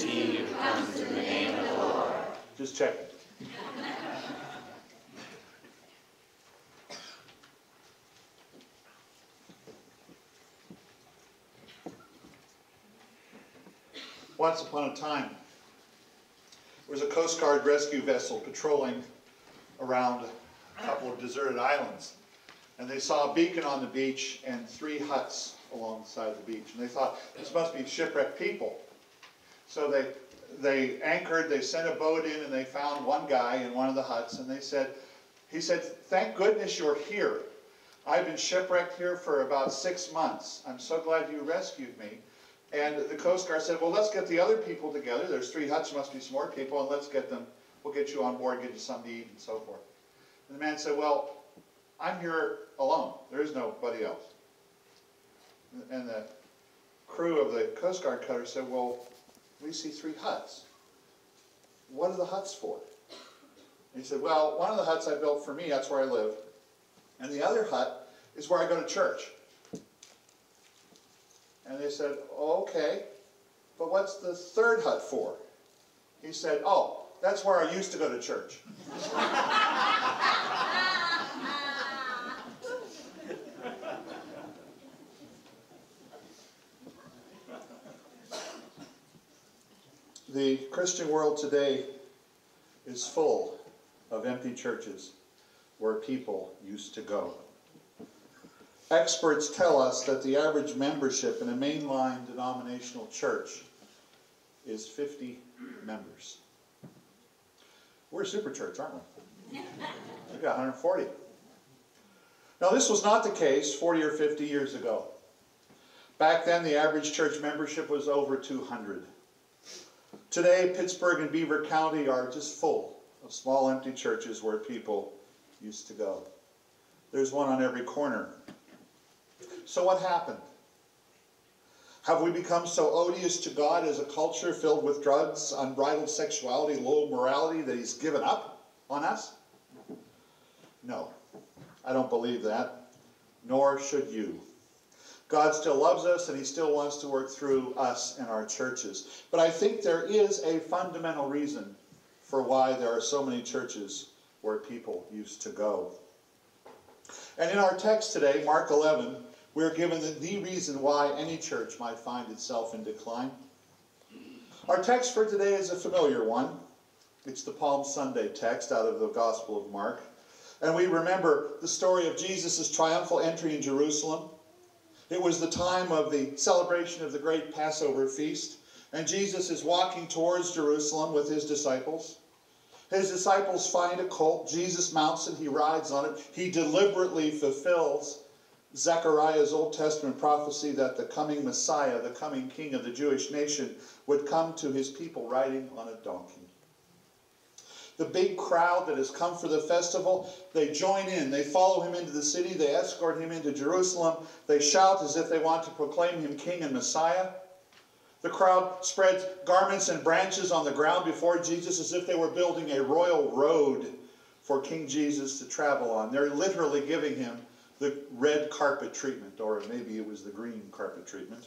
he who comes in the name of the Lord. Just checking. Once upon a time, there was a Coast Guard rescue vessel patrolling around a couple of deserted islands. And they saw a beacon on the beach and 3 huts along the side of the beach. And they thought, this must be shipwrecked people. So they anchored, they sent a boat in, and they found one guy in one of the huts. And he said, thank goodness you're here. I've been shipwrecked here for about 6 months. I'm so glad you rescued me. And the Coast Guard said, well, let's get the other people together. There's 3 huts, must be some more people, and let's get them. We'll get you on board, get you something to eat, and so forth. And the man said, well, I'm here alone. There is nobody else. And the crew of the Coast Guard cutter said, well, we see 3 huts. What are the huts for? And he said, well, one of the huts I built for me, that's where I live. And the other hut is where I go to church. And they said, oh, okay, but what's the 3rd hut for? He said, oh, that's where I used to go to church. The Christian world today is full of empty churches where people used to go. Experts tell us that the average membership in a mainline denominational church is 50 members. We're a super church, aren't we? We've got 140. Now, this was not the case 40 or 50 years ago. Back then, the average church membership was over 200. Today, Pittsburgh and Beaver County are just full of small empty churches where people used to go. There's one on every corner. So what happened? Have we become so odious to God as a culture filled with drugs, unbridled sexuality, low morality that he's given up on us? No, I don't believe that, nor should you. God still loves us and he still wants to work through us and our churches. But I think there is a fundamental reason for why there are so many churches where people used to go. And in our text today, Mark 11, we're given the reason why any church might find itself in decline. Our text for today is a familiar one. It's the Palm Sunday text out of the Gospel of Mark. And we remember the story of Jesus' triumphal entry in Jerusalem. It was the time of the celebration of the great Passover feast. And Jesus is walking towards Jerusalem with his disciples. His disciples find a colt. Jesus mounts it. He rides on it. He deliberately fulfills Zechariah's Old Testament prophecy that the coming Messiah, the coming King of the Jewish nation, would come to his people riding on a donkey. The big crowd that has come for the festival, they join in. They follow him into the city. They escort him into Jerusalem. They shout as if they want to proclaim him King and Messiah. The crowd spreads garments and branches on the ground before Jesus as if they were building a royal road for King Jesus to travel on. They're literally giving him the red carpet treatment, or maybe it was the green carpet treatment.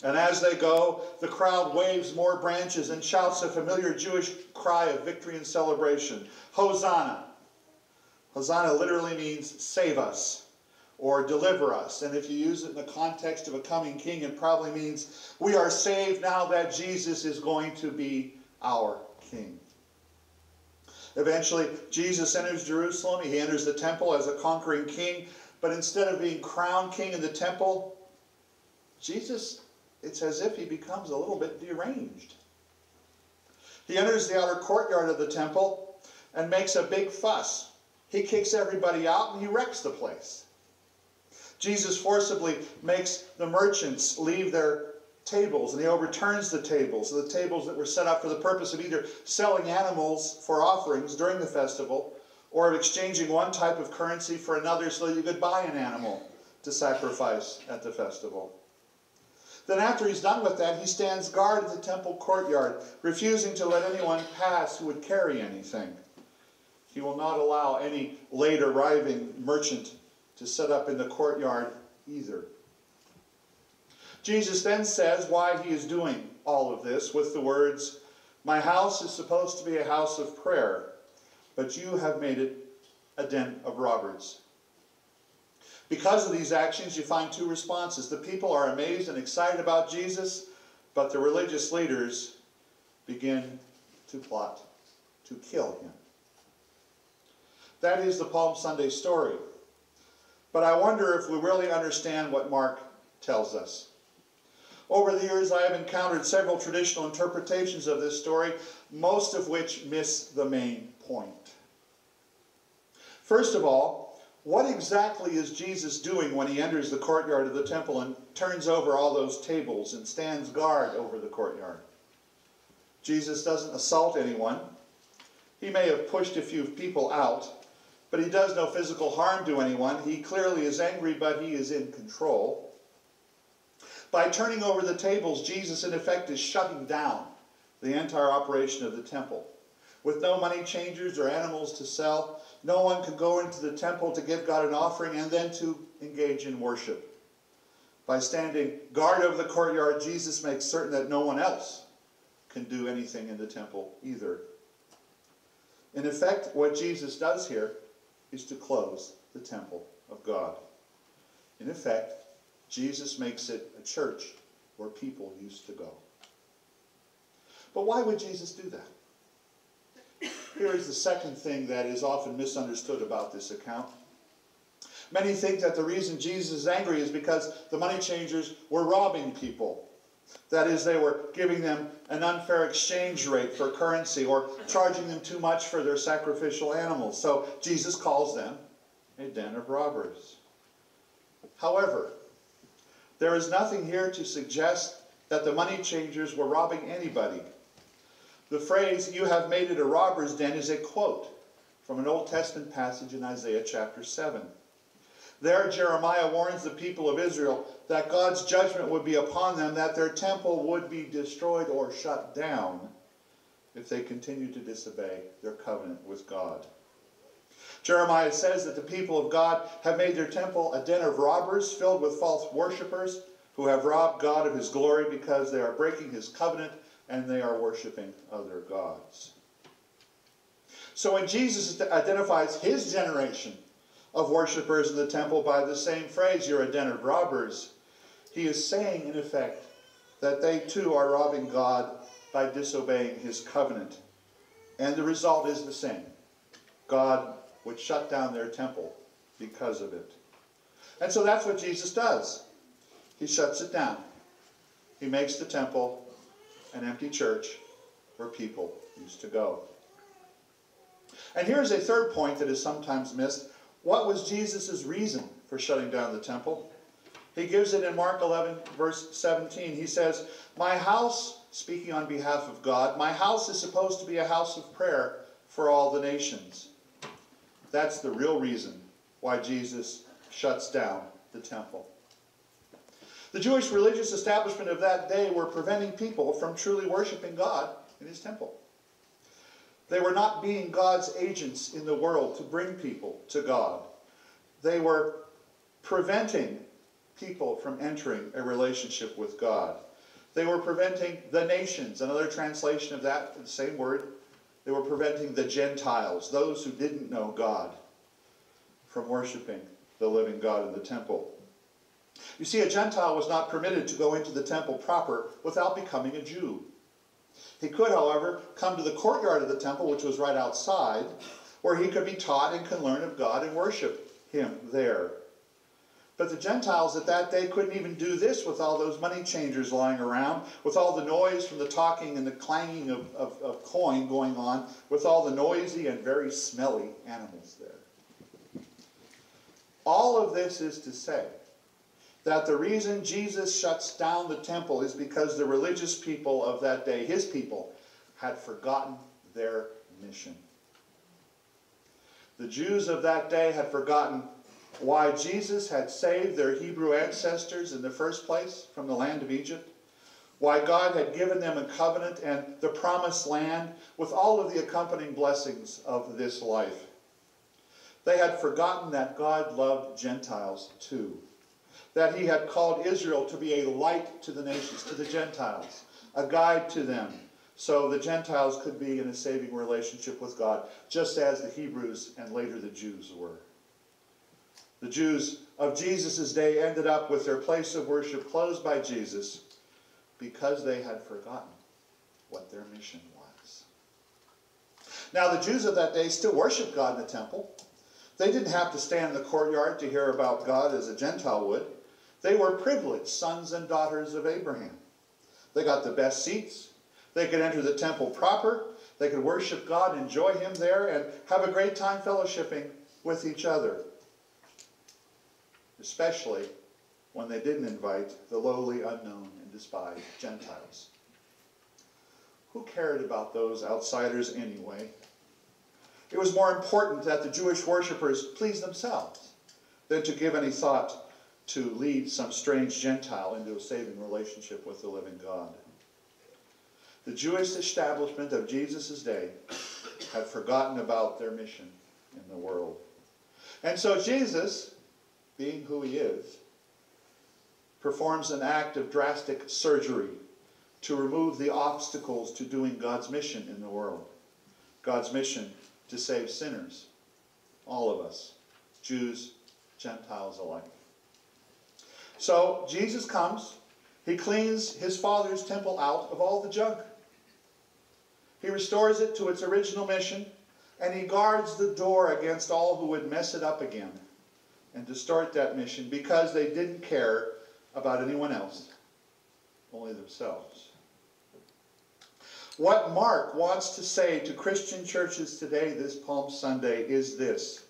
And as they go, the crowd waves more branches and shouts a familiar Jewish cry of victory and celebration. Hosanna. Hosanna literally means save us or deliver us. And if you use it in the context of a coming king, it probably means we are saved now that Jesus is going to be our king. Eventually, Jesus enters Jerusalem. He enters the temple as a conquering king. But instead of being crowned king in the temple, Jesus, it's as if he becomes a little bit deranged. He enters the outer courtyard of the temple and makes a big fuss. He kicks everybody out and he wrecks the place. Jesus forcibly makes the merchants leave their tables, and he overturns the tables that were set up for the purpose of either selling animals for offerings during the festival or of exchanging one type of currency for another so that you could buy an animal to sacrifice at the festival. Then after he's done with that, he stands guard at the temple courtyard, refusing to let anyone pass who would carry anything. He will not allow any late arriving merchant to set up in the courtyard either. Jesus then says why he is doing all of this with the words, "My house is supposed to be a house of prayer, but you have made it a den of robbers." Because of these actions, you find two responses. The people are amazed and excited about Jesus, but the religious leaders begin to plot to kill him. That is the Palm Sunday story. But I wonder if we really understand what Mark tells us. Over the years, I have encountered several traditional interpretations of this story, most of which miss the main point. First of all, what exactly is Jesus doing when he enters the courtyard of the temple and turns over all those tables and stands guard over the courtyard? Jesus doesn't assault anyone. He may have pushed a few people out, but he does no physical harm to anyone. He clearly is angry, but he is in control. By turning over the tables, Jesus in effect is shutting down the entire operation of the temple. With no money changers or animals to sell, no one can go into the temple to give God an offering and then to engage in worship. By standing guard over the courtyard, Jesus makes certain that no one else can do anything in the temple either. In effect, what Jesus does here is to close the temple of God. In effect, Jesus makes it a church where people used to go. But why would Jesus do that? Here is the second thing that is often misunderstood about this account. Many think that the reason Jesus is angry is because the money changers were robbing people. That is, they were giving them an unfair exchange rate for currency or charging them too much for their sacrificial animals. So Jesus calls them a den of robbers. However, there is nothing here to suggest that the money changers were robbing anybody. The phrase, "you have made it a robber's den," is a quote from an Old Testament passage in Isaiah chapter 7. There, Jeremiah warns the people of Israel that God's judgment would be upon them, that their temple would be destroyed or shut down if they continued to disobey their covenant with God. Jeremiah says that the people of God have made their temple a den of robbers filled with false worshippers who have robbed God of his glory because they are breaking his covenant and they are worshiping other gods. So when Jesus identifies his generation of worshippers in the temple by the same phrase, "you're a den of robbers," he is saying, in effect, that they too are robbing God by disobeying his covenant. And the result is the same. God would shut down their temple because of it. And so that's what Jesus does. He shuts it down. He makes the temple an empty church where people used to go. And here's a third point that is sometimes missed. What was Jesus' reason for shutting down the temple? He gives it in Mark 11, verse 17. He says, "My house," speaking on behalf of God, "my house is supposed to be a house of prayer for all the nations." That's the real reason why Jesus shuts down the temple. The Jewish religious establishment of that day were preventing people from truly worshiping God in his temple. They were not being God's agents in the world to bring people to God. They were preventing people from entering a relationship with God. They were preventing the nations, another translation of that, the same word. They were preventing the Gentiles, those who didn't know God, from worshiping the living God in the temple. You see, a Gentile was not permitted to go into the temple proper without becoming a Jew. He could, however, come to the courtyard of the temple, which was right outside, where he could be taught and can learn of God and worship him there. But the Gentiles at that day couldn't even do this with all those money changers lying around, with all the noise from the talking and the clanging of coin going on, with all the noisy and very smelly animals there. All of this is to say that the reason Jesus shuts down the temple is because the religious people of that day, his people, had forgotten their mission. The Jews of that day had forgotten why Jesus had saved their Hebrew ancestors in the first place from the land of Egypt, why God had given them a covenant and the promised land with all of the accompanying blessings of this life. They had forgotten that God loved Gentiles too. that he had called Israel to be a light to the nations, to the Gentiles, a guide to them, so the Gentiles could be in a saving relationship with God, just as the Hebrews and later the Jews were. The Jews of Jesus' day ended up with their place of worship closed by Jesus because they had forgotten what their mission was. Now, the Jews of that day still worshiped God in the temple. They didn't have to stand in the courtyard to hear about God as a Gentile would. They were privileged sons and daughters of Abraham. They got the best seats. They could enter the temple proper. They could worship God, enjoy him there, and have a great time fellowshipping with each other. Especially when they didn't invite the lowly, unknown, and despised Gentiles. Who cared about those outsiders anyway? It was more important that the Jewish worshippers please themselves than to give any thought to lead some strange Gentile into a saving relationship with the living God. The Jewish establishment of Jesus' day had forgotten about their mission in the world. And so Jesus, being who he is, performs an act of drastic surgery to remove the obstacles to doing God's mission in the world. God's mission to save sinners, all of us, Jews, Gentiles alike. So Jesus comes, he cleans his Father's temple out of all the junk. He restores it to its original mission, and he guards the door against all who would mess it up again and distort that mission because they didn't care about anyone else, only themselves. What Mark wants to say to Christian churches today, this Palm Sunday, is this.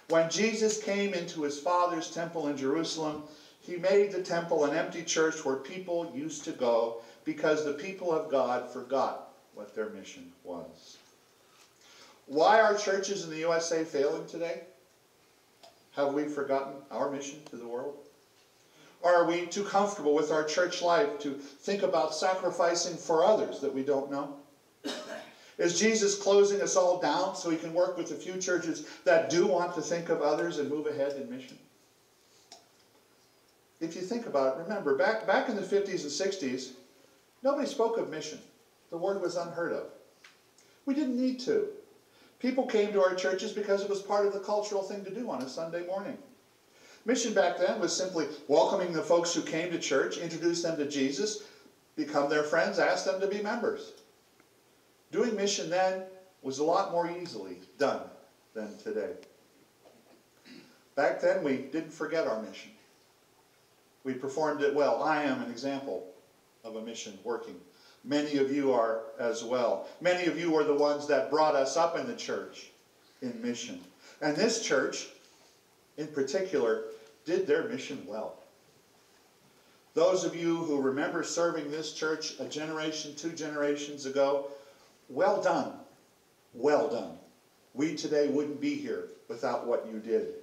When Jesus came into his Father's temple in Jerusalem, he made the temple an empty church where people used to go because the people of God forgot what their mission was. Why are churches in the USA failing today? Have we forgotten our mission to the world? Are we too comfortable with our church life to think about sacrificing for others that we don't know? Is Jesus closing us all down so he can work with the few churches that do want to think of others and move ahead in mission? If you think about it, remember, back in the 50s and 60s, nobody spoke of mission. The word was unheard of. We didn't need to. People came to our churches because it was part of the cultural thing to do on a Sunday morning. Mission back then was simply welcoming the folks who came to church, introduce them to Jesus, become their friends, ask them to be members. Doing mission then was a lot more easily done than today. Back then we didn't forget our mission. We performed it well. I am an example of a mission working. Many of you are as well. Many of you are the ones that brought us up in the church in mission. And this church, in particular, did their mission well. Those of you who remember serving this church a generation, 2 generations ago, well done. Well done. We today wouldn't be here without what you did.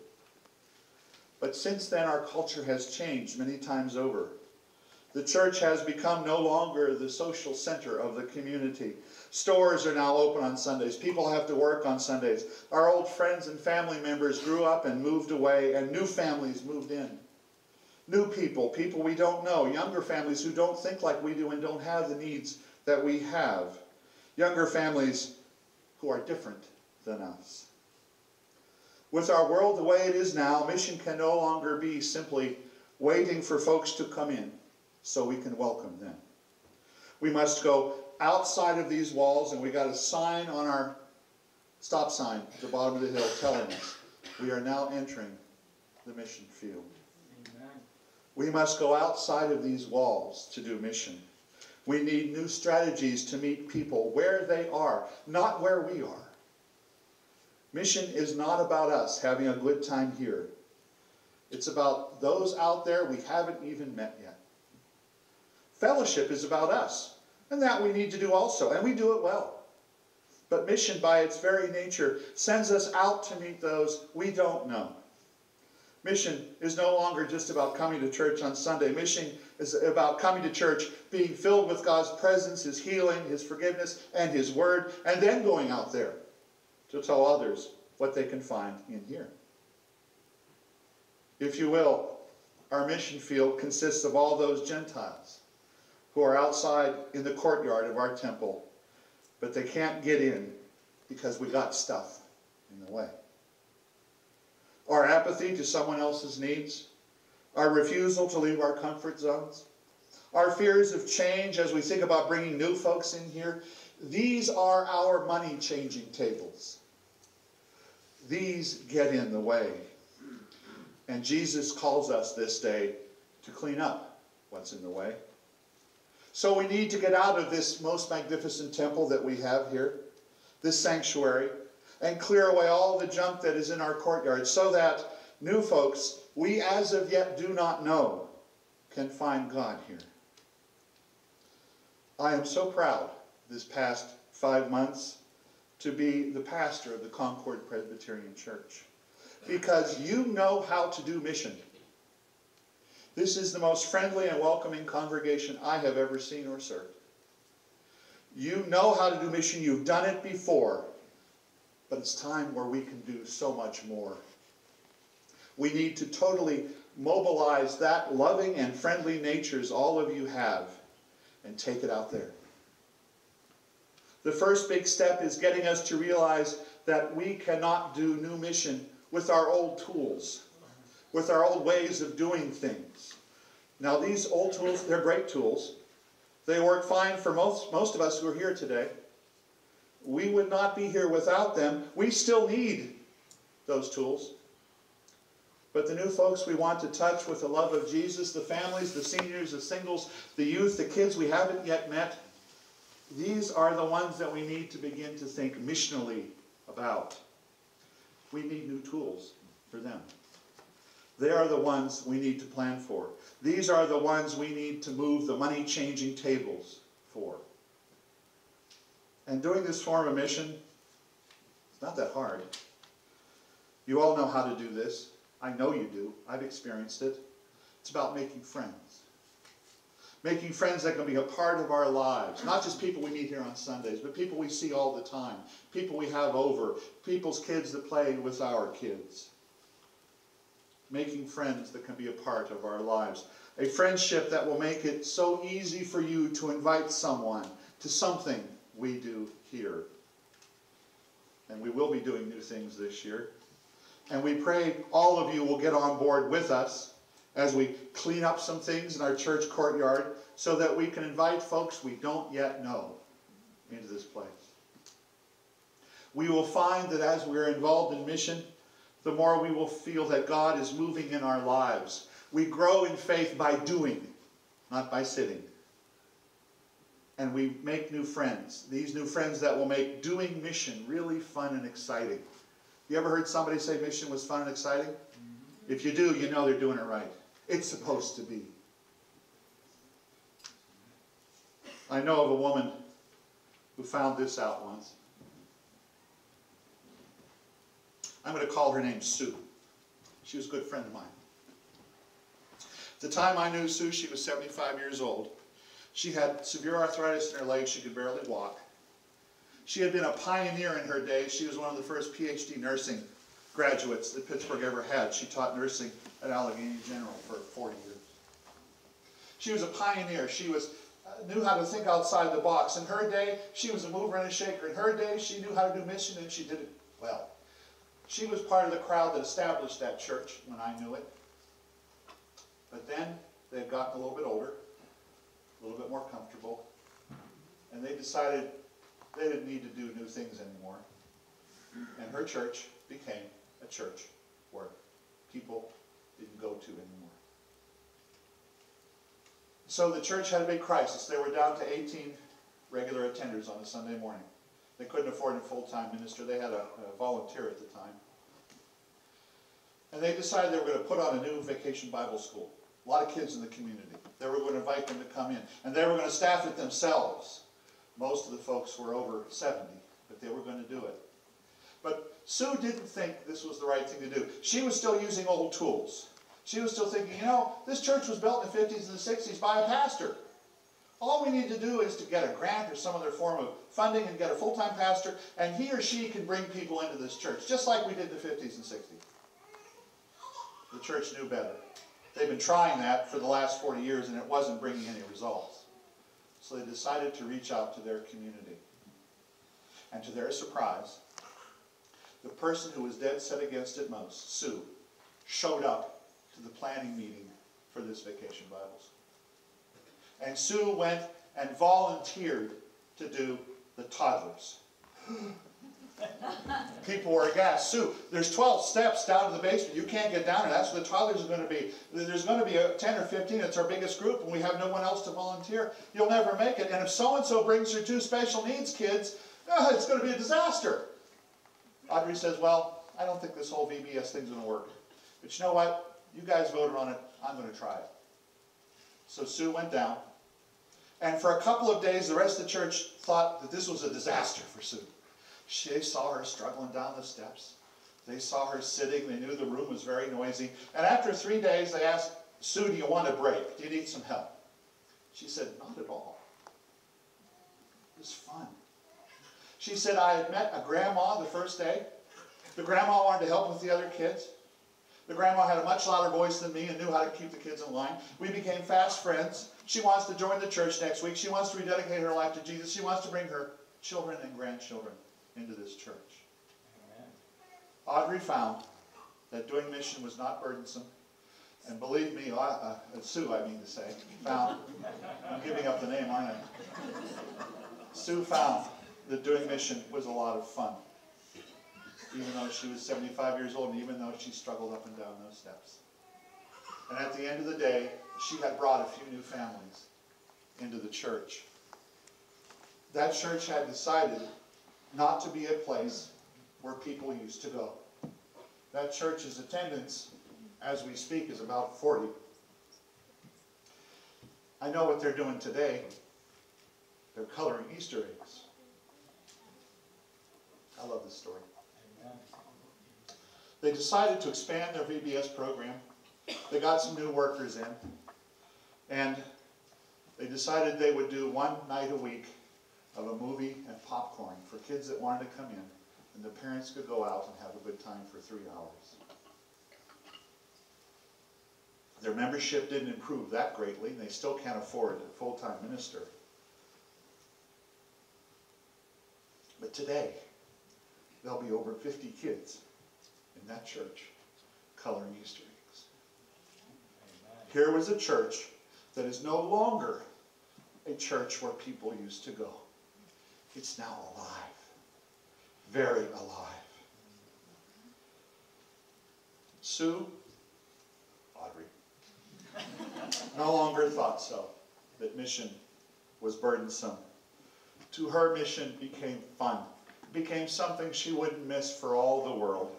But since then, our culture has changed many times over. The church has become no longer the social center of the community. Stores are now open on Sundays. People have to work on Sundays. Our old friends and family members grew up and moved away, and new families moved in. New people, people we don't know, younger families who don't think like we do and don't have the needs that we have. Younger families who are different than us. With our world the way it is now, mission can no longer be simply waiting for folks to come in so we can welcome them. We must go outside of these walls, and we got a sign on our stop sign at the bottom of the hill telling us we are now entering the mission field. Amen. We must go outside of these walls to do mission. We need new strategies to meet people where they are, not where we are. Mission is not about us having a good time here. It's about those out there we haven't even met yet. Fellowship is about us, and that we need to do also, and we do it well. But mission, by its very nature, sends us out to meet those we don't know. Mission is no longer just about coming to church on Sunday. Mission is about coming to church, being filled with God's presence, his healing, his forgiveness, and his word, and then going out there to tell others what they can find in here. If you will, our mission field consists of all those Gentiles who are outside in the courtyard of our temple, but they can't get in because we got stuff in the way. Our apathy to someone else's needs, our refusal to leave our comfort zones, our fears of change as we think about bringing new folks in here, these are our money-changing tables. These get in the way. And Jesus calls us this day to clean up what's in the way. So we need to get out of this most magnificent temple that we have here, this sanctuary, and clear away all the junk that is in our courtyard so that new folks we as of yet do not know can find God here. I am so proud this past 5 months to be the pastor of the Concord Presbyterian Church, because you know how to do mission. This is the most friendly and welcoming congregation I have ever seen or served. You know how to do mission. You've done it before. But it's time where we can do so much more. We need to totally mobilize that loving and friendly natures all of you have and take it out there. The first big step is getting us to realize that we cannot do new mission with our old tools, with our old ways of doing things. Now these old tools, they're great tools. They work fine for most of us who are here today. We would not be here without them. We still need those tools. But the new folks we want to touch with the love of Jesus, the families, the seniors, the singles, the youth, the kids we haven't yet met, these are the ones that we need to begin to think missionally about. We need new tools for them. They are the ones we need to plan for. These are the ones we need to move the money-changing tables for. And doing this form of mission, it's not that hard. You all know how to do this. I know you do. I've experienced it. It's about making friends. Making friends that can be a part of our lives. Not just people we meet here on Sundays, but people we see all the time. People we have over. People's kids that play with our kids. Making friends that can be a part of our lives. A friendship that will make it so easy for you to invite someone to something we do here. And we will be doing new things this year. And we pray all of you will get on board with us as we clean up some things in our church courtyard so that we can invite folks we don't yet know into this place. We will find that as we're involved in mission, the more we will feel that God is moving in our lives. We grow in faith by doing, not by sitting. And we make new friends. These new friends that will make doing mission really fun and exciting. You ever heard somebody say mission was fun and exciting? Mm-hmm. If you do, you know they're doing it right. It's supposed to be. I know of a woman who found this out once. I'm going to call her name Sue. She was a good friend of mine. At the time I knew Sue, she was 75 years old. She had severe arthritis in her legs. She could barely walk. She had been a pioneer in her day. She was one of the first PhD nursing graduates that Pittsburgh ever had. She taught nursing at Allegheny General for 40 years. She was a pioneer. She knew how to think outside the box. In her day, she was a mover and a shaker. In her day, she knew how to do mission, and she did it well. She was part of the crowd that established that church when I knew it. But then they had gotten a little bit older, a little bit more comfortable, and they decided they didn't need to do new things anymore. And her church became a church where people didn't go to anymore. So the church had a big crisis. They were down to 18 regular attenders on a Sunday morning. They couldn't afford a full-time minister. They had a volunteer at the time. And they decided they were going to put on a new vacation Bible school. A lot of kids in the community. They were going to invite them to come in. And they were going to staff it themselves. Most of the folks were over 70, but they were going to do it. But Sue didn't think this was the right thing to do. She was still using old tools. She was still thinking, this church was built in the 50s and the 60s by a pastor. All we need to do is to get a grant or some other form of funding and get a full-time pastor, and he or she can bring people into this church, just like we did in the 50s and 60s. The church knew better. They've been trying that for the last 40 years and it wasn't bringing any results. So they decided to reach out to their community. And to their surprise, the person who was dead set against it most, Sue, showed up to the planning meeting for this Vacation Bibles. And Sue went and volunteered to do the toddlers. People were aghast. Sue, there's 12 steps down to the basement. You can't get down there. That's where the toddlers are going to be. There's going to be 10 or 15. It's our biggest group, and we have no one else to volunteer. You'll never make it. And if so-and-so brings her 2 special needs kids, it's going to be a disaster. Audrey says, well, I don't think this whole VBS thing's going to work. But you know what? You guys voted on it. I'm going to try it. So Sue went down. And for a couple of days, the rest of the church thought that this was a disaster for Sue. They saw her struggling down the steps. They saw her sitting. They knew the room was very noisy. And after 3 days, they asked, Sue, do you want a break? Do you need some help? She said, not at all. It was fun. She said, I had met a grandma the first day. The grandma wanted to help with the other kids. The grandma had a much louder voice than me and knew how to keep the kids in line. We became fast friends. She wants to join the church next week. She wants to rededicate her life to Jesus. She wants to bring her children and grandchildren into this church. Amen. Audrey found that doing mission was not burdensome. And believe me, Sue, I mean to say, found, I'm giving up the name, aren't I? Sue found that doing mission was a lot of fun. Even though she was 75 years old and even though she struggled up and down those steps. And at the end of the day, she had brought a few new families into the church. That church had decided not to be a place where people used to go. That church's attendance, as we speak, is about 40. I know what they're doing today. They're coloring Easter eggs. I love this story. They decided to expand their VBS program. They got some new workers in. And they decided they would do 1 night a week of a movie and popcorn for kids that wanted to come in. And the parents could go out and have a good time for 3 hours. Their membership didn't improve that greatly. And they still can't afford a full-time minister. But today, there'll be over 50 kids in that church coloring Easter eggs. Amen. Here was a church that is no longer a church where people used to go. It's now alive. Very alive. Sue, Audrey, no longer thought so, that mission was burdensome. To her, mission became fun. It became something she wouldn't miss for all the world.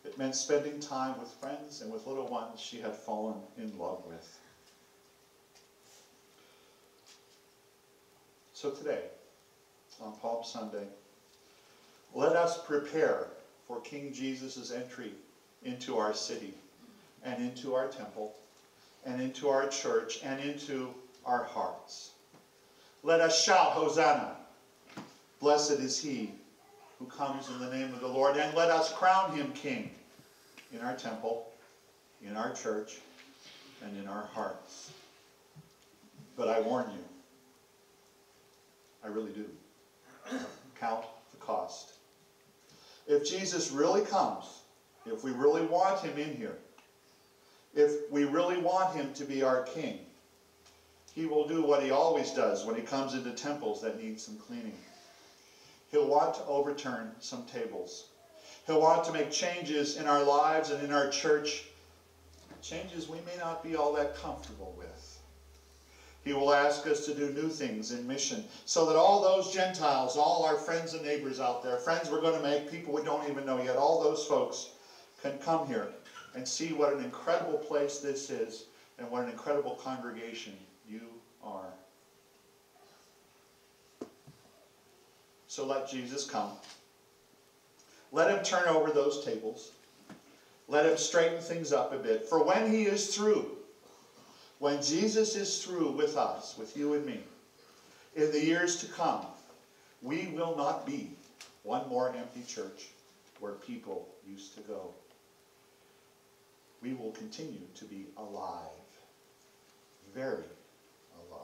It meant spending time with friends and with little ones she had fallen in love with. So today, on Palm Sunday, let us prepare for King Jesus' entry into our city and into our temple and into our church and into our hearts. Let us shout, Hosanna! Blessed is he who comes in the name of the Lord. And let us crown him King in our temple, in our church, and in our hearts. But I warn you, I really do, count the cost. If Jesus really comes, if we really want him in here, if we really want him to be our King, he will do what he always does when he comes into temples that need some cleaning. He'll want to overturn some tables. He'll want to make changes in our lives and in our church, changes we may not be all that comfortable with. He will ask us to do new things in mission so that all those Gentiles, all our friends and neighbors out there, friends we're going to make, people we don't even know yet, all those folks can come here and see what an incredible place this is and what an incredible congregation you are. So let Jesus come. Let him turn over those tables. Let him straighten things up a bit. For when he is through, when Jesus is through with us, with you and me, in the years to come, we will not be one more empty church where people used to go. we will continue to be alive. Very alive.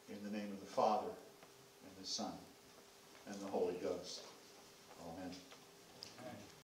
In the name of the Father, and the Son, and the Holy Ghost.